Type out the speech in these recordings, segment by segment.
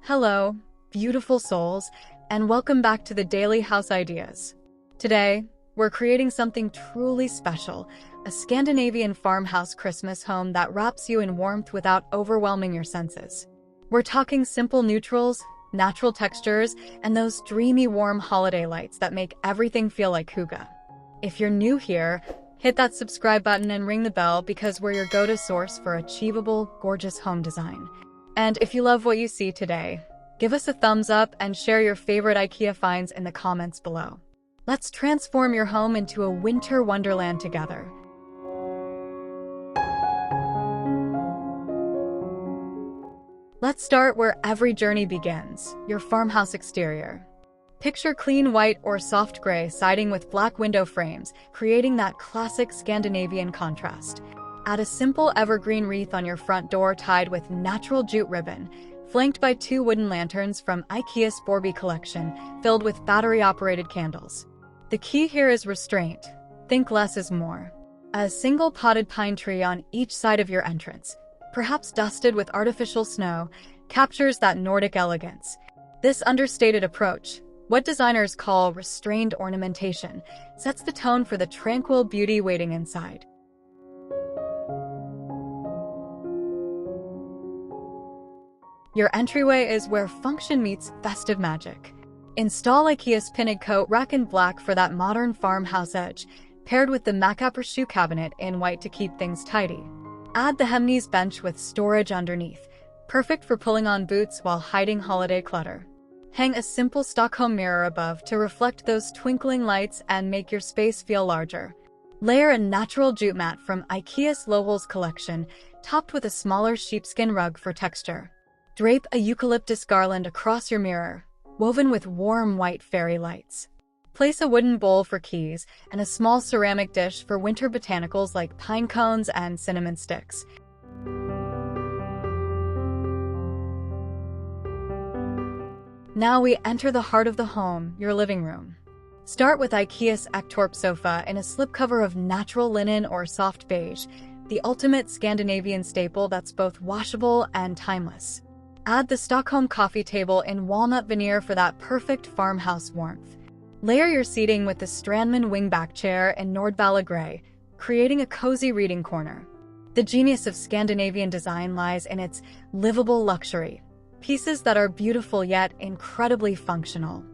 Hello, beautiful souls, and welcome back to the Daily House Ideas. Today, we're creating something truly special, a Scandinavian farmhouse Christmas home that wraps you in warmth without overwhelming your senses. We're talking simple neutrals, natural textures, and those dreamy warm holiday lights that make everything feel like Hygge. If you're new here, hit that subscribe button and ring the bell because we're your go-to source for achievable, gorgeous home design. And if you love what you see today, give us a thumbs up and share your favorite IKEA finds in the comments below. Let's transform your home into a winter wonderland together. Let's start where every journey begins, your farmhouse exterior. Picture clean white or soft gray siding with black window frames, creating that classic Scandinavian contrast. Add a simple evergreen wreath on your front door tied with natural jute ribbon, flanked by 2 wooden lanterns from IKEA's Borby collection, filled with battery-operated candles. The key here is restraint. Think less is more. A single potted pine tree on each side of your entrance, perhaps dusted with artificial snow, captures that Nordic elegance. This understated approach, what designers call restrained ornamentation, sets the tone for the tranquil beauty waiting inside. Your entryway is where function meets festive magic. Install IKEA's pinnacle coat rack in black for that modern farmhouse edge, paired with the Macapper shoe cabinet in white to keep things tidy. Add the Hemnes bench with storage underneath, perfect for pulling on boots while hiding holiday clutter. Hang a simple Stockholm mirror above to reflect those twinkling lights and make your space feel larger. Layer a natural jute mat from IKEA's Lowell's collection, topped with a smaller sheepskin rug for texture. Drape a eucalyptus garland across your mirror, woven with warm white fairy lights. Place a wooden bowl for keys and a small ceramic dish for winter botanicals like pine cones and cinnamon sticks. Now we enter the heart of the home, your living room. Start with IKEA's Ektorp sofa in a slipcover of natural linen or soft beige, the ultimate Scandinavian staple that's both washable and timeless. Add the Stockholm coffee table in walnut veneer for that perfect farmhouse warmth. Layer your seating with the Strandman wingback chair in Nordvalla gray, creating a cozy reading corner. The genius of Scandinavian design lies in its livable luxury, pieces that are beautiful yet incredibly functional.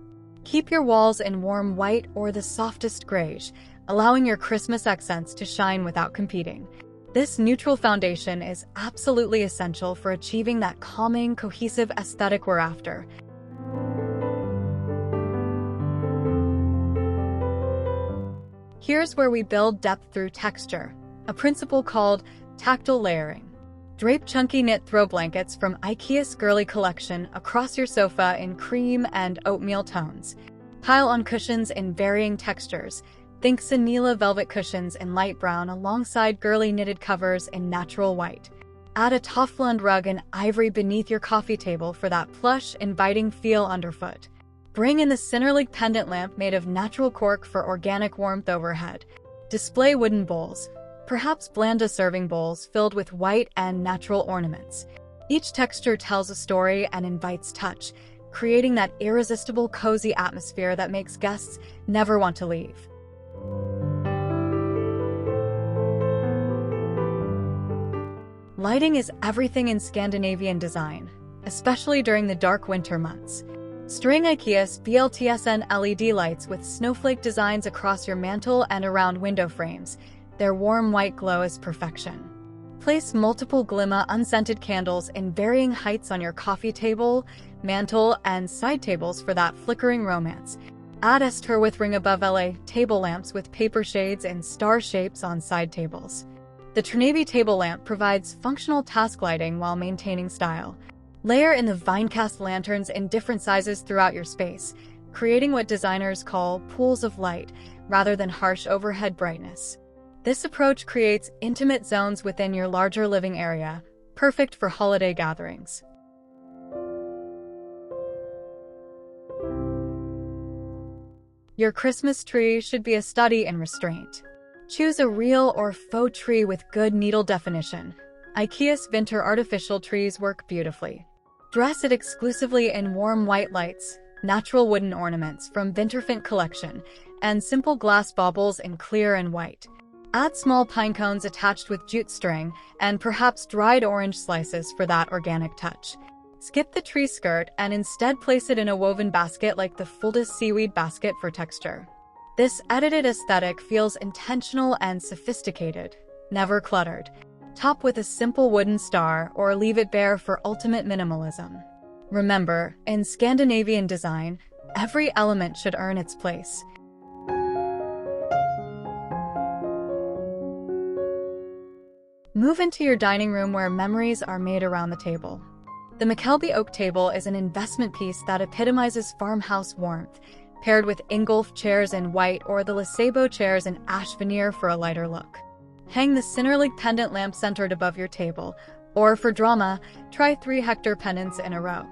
Keep your walls in warm white or the softest grayish, allowing your Christmas accents to shine without competing. This neutral foundation is absolutely essential for achieving that calming, cohesive aesthetic we're after. Here's where we build depth through texture, a principle called tactile layering. Drape chunky knit throw blankets from IKEA's girly collection across your sofa in cream and oatmeal tones. Pile on cushions in varying textures. Think Sanila velvet cushions in light brown alongside girly knitted covers in natural white. Add a Toffland rug in ivory beneath your coffee table for that plush, inviting feel underfoot. Bring in the Cinderlig pendant lamp made of natural cork for organic warmth overhead. Display wooden bowls, perhaps Blanda serving bowls filled with white and natural ornaments. Each texture tells a story and invites touch, creating that irresistible cozy atmosphere that makes guests never want to leave. Lighting is everything in Scandinavian design, especially during the dark winter months. String IKEA's BLTSN LED lights with snowflake designs across your mantel and around window frames. Their warm white glow is perfection. Place multiple glimma unscented candles in varying heights on your coffee table, mantel, and side tables for that flickering romance. Add Esther with ring above LA table lamps with paper shades and star shapes on side tables. The Trenavi table lamp provides functional task lighting while maintaining style. Layer in the Vinecast lanterns in different sizes throughout your space, creating what designers call pools of light rather than harsh overhead brightness. This approach creates intimate zones within your larger living area, perfect for holiday gatherings. Your Christmas tree should be a study in restraint. Choose a real or faux tree with good needle definition. IKEA's winter artificial trees work beautifully. Dress it exclusively in warm white lights, natural wooden ornaments from Winterfint collection, and simple glass baubles in clear and white. Add small pine cones attached with jute string and perhaps dried orange slices for that organic touch. Skip the tree skirt and instead place it in a woven basket like the Fuldus seaweed basket for texture. This edited aesthetic feels intentional and sophisticated, never cluttered. Top with a simple wooden star or leave it bare for ultimate minimalism. Remember, in Scandinavian design, every element should earn its place. Move into your dining room where memories are made around the table. The McKelvey oak table is an investment piece that epitomizes farmhouse warmth, paired with Ingolf chairs in white or the Lesebo chairs in ash veneer for a lighter look. Hang the Cinderlig pendant lamp centered above your table, or for drama, try 3 Hector pendants in a row.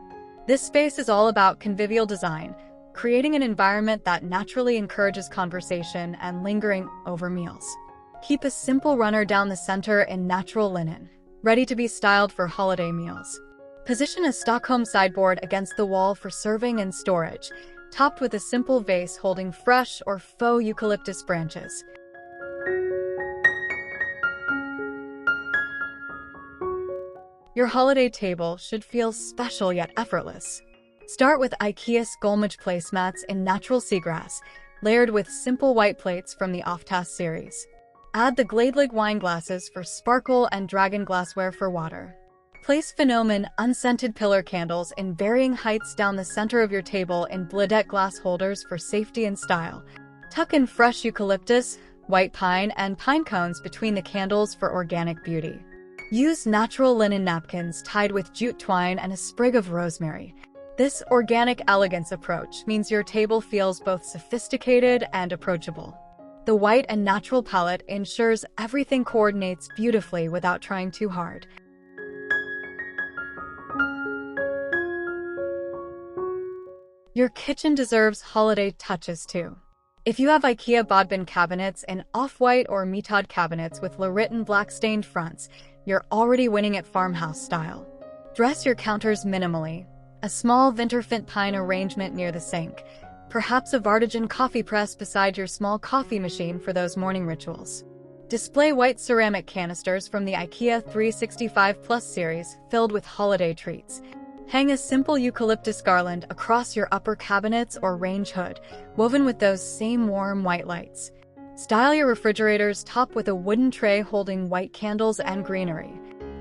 This space is all about convivial design, creating an environment that naturally encourages conversation and lingering over meals. Keep a simple runner down the center in natural linen, ready to be styled for holiday meals. Position a Stockholm sideboard against the wall for serving and storage, topped with a simple vase holding fresh or faux eucalyptus branches. Your holiday table should feel special yet effortless. Start with IKEA Skolmage placemats in natural seagrass, layered with simple white plates from the Oftas series. Add the Gladelig wine glasses for sparkle and dragon glassware for water. Place Phenomen unscented pillar candles in varying heights down the center of your table in Bledet glass holders for safety and style. Tuck in fresh eucalyptus, white pine, and pine cones between the candles for organic beauty. Use natural linen napkins tied with jute twine and a sprig of rosemary. This organic elegance approach means your table feels both sophisticated and approachable. The white and natural palette ensures everything coordinates beautifully without trying too hard. Your kitchen deserves holiday touches too. If you have IKEA Bodbin cabinets in off-white or metod cabinets with Lauritten black-stained fronts, you're already winning at farmhouse style. Dress your counters minimally. A small Winterfint pine arrangement near the sink. Perhaps a Vartigen coffee press beside your small coffee machine for those morning rituals. Display white ceramic canisters from the IKEA 365 Plus series filled with holiday treats. Hang a simple eucalyptus garland across your upper cabinets or range hood, woven with those same warm white lights. Style your refrigerators top with a wooden tray holding white candles and greenery.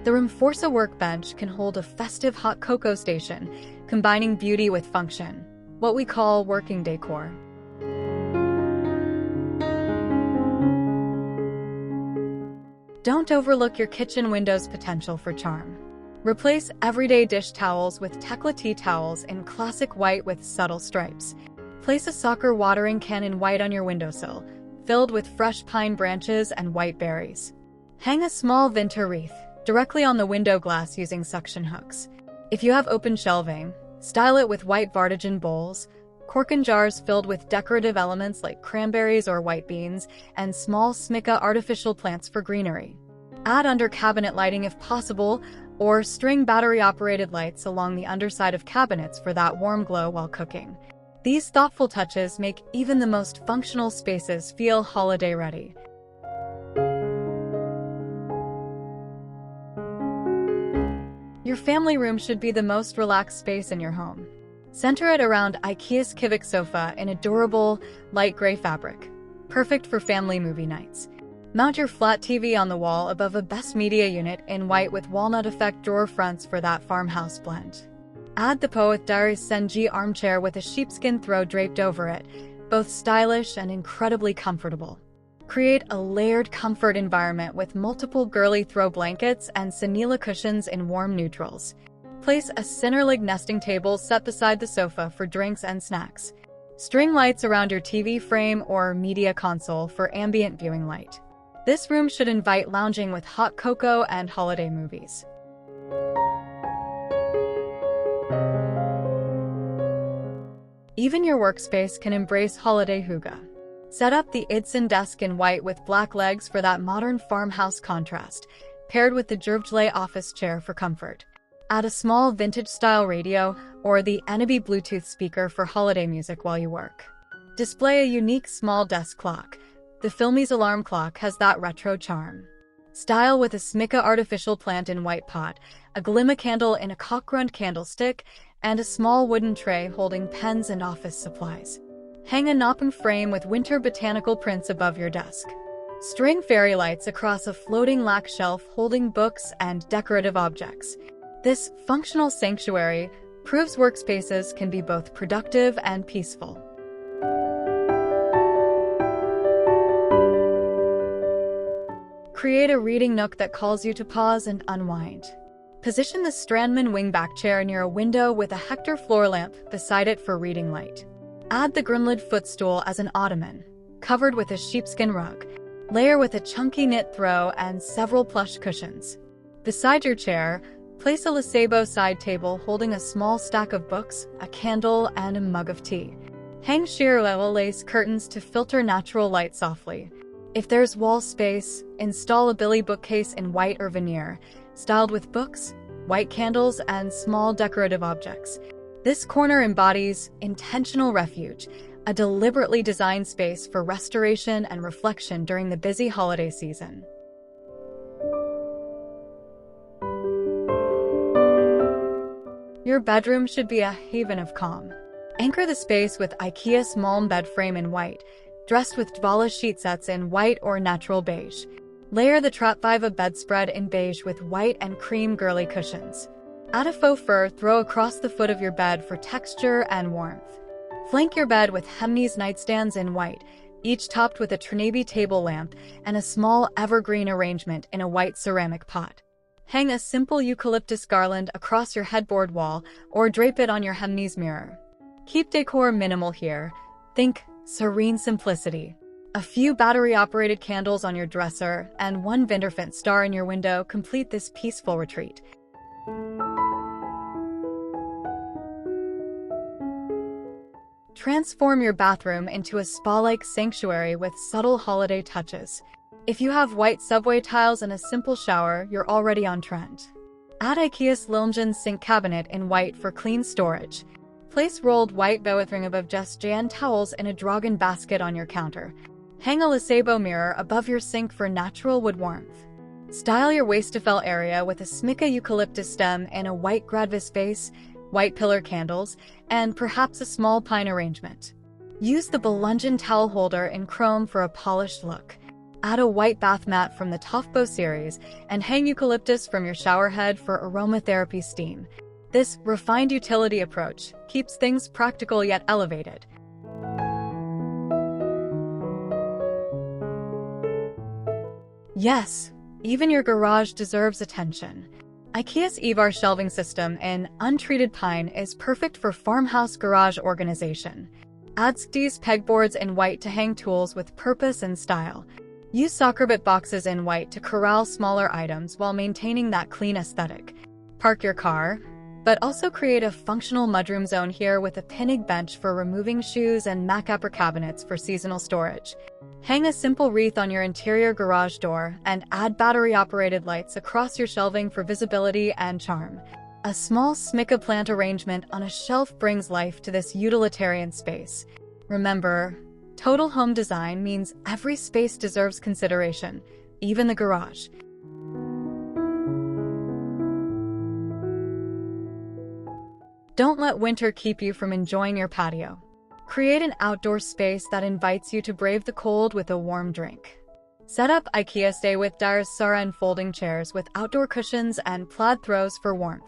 The Rimforsa workbench can hold a festive hot cocoa station, combining beauty with function, what we call working decor. Don't overlook your kitchen window's potential for charm. Replace everyday dish towels with Tekla tea towels in classic white with subtle stripes. Place a soccer watering can in white on your windowsill, filled with fresh pine branches and white berries. Hang a small winter wreath directly on the window glass using suction hooks. If you have open shelving, style it with white Vartigen bowls, corken jars filled with decorative elements like cranberries or white beans, and small Smicka artificial plants for greenery. Add under cabinet lighting if possible, or string battery-operated lights along the underside of cabinets for that warm glow while cooking. These thoughtful touches make even the most functional spaces feel holiday-ready. Your family room should be the most relaxed space in your home. Center it around IKEA's Kivik sofa in a durable, light gray fabric, perfect for family movie nights. Mount your flat TV on the wall above a best media unit in white with walnut effect drawer fronts for that farmhouse blend. Add the Poeth Diaries Senji armchair with a sheepskin throw draped over it, both stylish and incredibly comfortable. Create a layered comfort environment with multiple girly throw blankets and Sanila cushions in warm neutrals. Place a Cinderlig nesting table set beside the sofa for drinks and snacks. String lights around your TV frame or media console for ambient viewing light. This room should invite lounging with hot cocoa and holiday movies. Even your workspace can embrace holiday hygge. Set up the Idsen desk in white with black legs for that modern farmhouse contrast, paired with the Djurvjle office chair for comfort. Add a small vintage-style radio or the Enibi Bluetooth speaker for holiday music while you work. Display a unique small desk clock. The Filmies alarm clock has that retro charm. Style with a Smicka artificial plant in white pot, a glimmer candle in a cockgrund candlestick, and a small wooden tray holding pens and office supplies. Hang a knopping frame with winter botanical prints above your desk. String fairy lights across a floating lac shelf holding books and decorative objects. This functional sanctuary proves workspaces can be both productive and peaceful. Create a reading nook that calls you to pause and unwind. Position the Strandman wingback chair near a window with a Hector floor lamp beside it for reading light. Add the Grunlid footstool as an ottoman, covered with a sheepskin rug. Layer with a chunky knit throw and several plush cushions. Beside your chair, place a Lesebo side table holding a small stack of books, a candle, and a mug of tea. Hang sheer level lace curtains to filter natural light softly. If there's wall space, install a Billy bookcase in white or veneer, styled with books, white candles, and small decorative objects. This corner embodies intentional refuge, a deliberately designed space for restoration and reflection during the busy holiday season. Your bedroom should be a haven of calm. Anchor the space with IKEA Malm bed frame in white, dressed with Dvala sheet sets in white or natural beige. Layer the Trapviva bedspread in beige with white and cream girly cushions. Add a faux fur throw across the foot of your bed for texture and warmth. Flank your bed with Hemnes nightstands in white, each topped with a Trenaby table lamp and a small evergreen arrangement in a white ceramic pot. Hang a simple eucalyptus garland across your headboard wall or drape it on your Hemnes mirror. Keep decor minimal here. Think serene simplicity. A few battery-operated candles on your dresser and one Vinderfint star in your window complete this peaceful retreat. Transform your bathroom into a spa-like sanctuary with subtle holiday touches. If you have white subway tiles and a simple shower, you're already on trend. Add IKEA's Lilmgen sink cabinet in white for clean storage. Place rolled white Boethring above Just Jan towels in a Dragon basket on your counter. Hang a Lesebo mirror above your sink for natural wood warmth. Style your Wastafel area with a Smicka eucalyptus stem in a white Gradvis vase, white pillar candles, and perhaps a small pine arrangement. Use the Belungen towel holder in chrome for a polished look. Add a white bath mat from the Tofbo series and hang eucalyptus from your shower head for aromatherapy steam. This refined utility approach keeps things practical yet elevated. Yes, even your garage deserves attention. IKEA's Ivar shelving system in untreated pine is perfect for farmhouse garage organization. Add Skdi's pegboards in white to hang tools with purpose and style. Use soccerbit boxes in white to corral smaller items while maintaining that clean aesthetic. Park your car, but also create a functional mudroom zone here with a pinning bench for removing shoes and Macapper cabinets for seasonal storage. Hang a simple wreath on your interior garage door and add battery-operated lights across your shelving for visibility and charm. A small Smicka plant arrangement on a shelf brings life to this utilitarian space. Remember, total home design means every space deserves consideration, even the garage. Don't let winter keep you from enjoying your patio. Create an outdoor space that invites you to brave the cold with a warm drink. Set up IKEA Stay with Dyre's Saran folding chairs with outdoor cushions and plaid throws for warmth.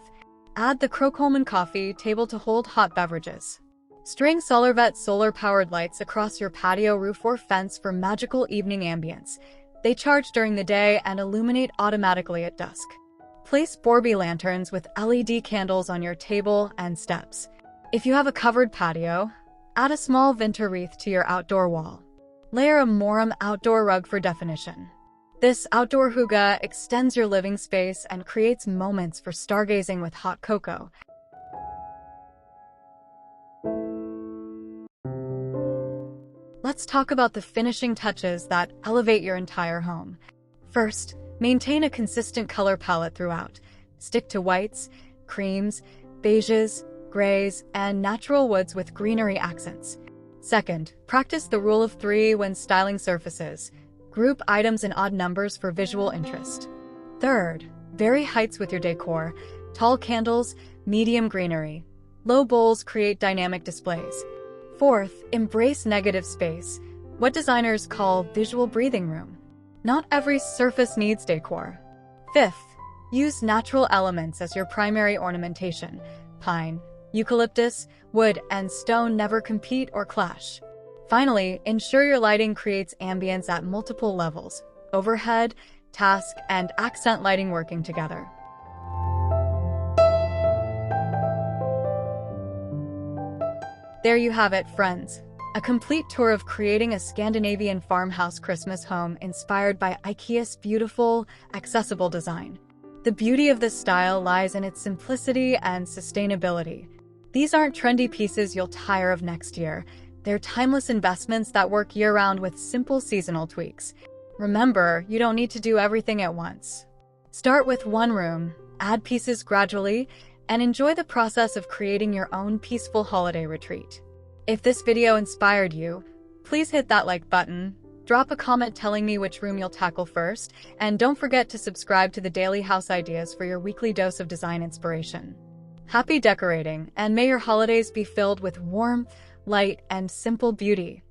Add the Krokholmen coffee table to hold hot beverages. String SolarVet solar-powered lights across your patio roof or fence for magical evening ambience. They charge during the day and illuminate automatically at dusk. Place Borby lanterns with LED candles on your table and steps. If you have a covered patio, add a small winter wreath to your outdoor wall. Layer a Morum outdoor rug for definition. This outdoor hygge extends your living space and creates moments for stargazing with hot cocoa. Let's talk about the finishing touches that elevate your entire home. First, maintain a consistent color palette throughout. Stick to whites, creams, beiges, grays, and natural woods with greenery accents. Second, practice the rule of 3 when styling surfaces. Group items in odd numbers for visual interest. Third, vary heights with your decor. Tall candles, medium greenery. Low bowls create dynamic displays. Fourth, embrace negative space, what designers call visual breathing room. Not every surface needs decor. Fifth, use natural elements as your primary ornamentation. Pine, eucalyptus, wood, and stone never compete or clash. Finally, ensure your lighting creates ambience at multiple levels: overhead, task, and accent lighting working together. There you have it, friends. A complete tour of creating a Scandinavian farmhouse Christmas home inspired by IKEA's beautiful, accessible design. The beauty of this style lies in its simplicity and sustainability. These aren't trendy pieces you'll tire of next year. They're timeless investments that work year-round with simple seasonal tweaks. Remember, you don't need to do everything at once. Start with one room, add pieces gradually, and enjoy the process of creating your own peaceful holiday retreat. If this video inspired you, please hit that like button, drop a comment telling me which room you'll tackle first, and don't forget to subscribe to the Daily House Ideas for your weekly dose of design inspiration. Happy decorating, and may your holidays be filled with warmth, light, and simple beauty.